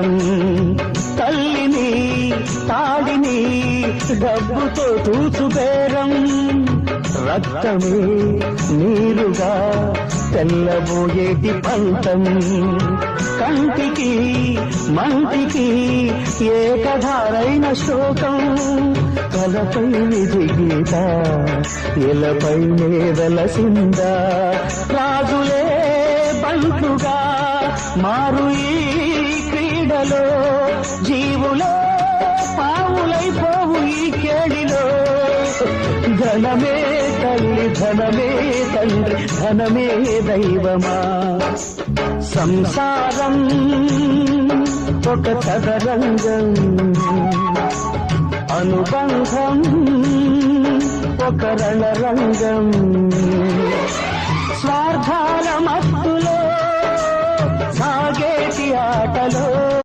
బంధం. తల్లిని తాడిని డబ్బుతో తూచుబేరం, రక్తమే నీరుగా తెల్లబోయేటి పంతం. కంటికి మంటికి ఏకధారైన శోకం, కలపై విధి గీత ఇలపై వెలసిందా. రాజులే బంటుగా మారు ఈ క్రీడలో, జీవులే పావులైపోవు ఈ కేడిలో. ధనమే తల్లి ధనమే తండ్రి ధనమే దైవమా. సంసారం ఒక చదరంగం, అనుబంధం ఒక రణరంగం. స్వార్థాల మత్తులో సాగేటి ఆటలో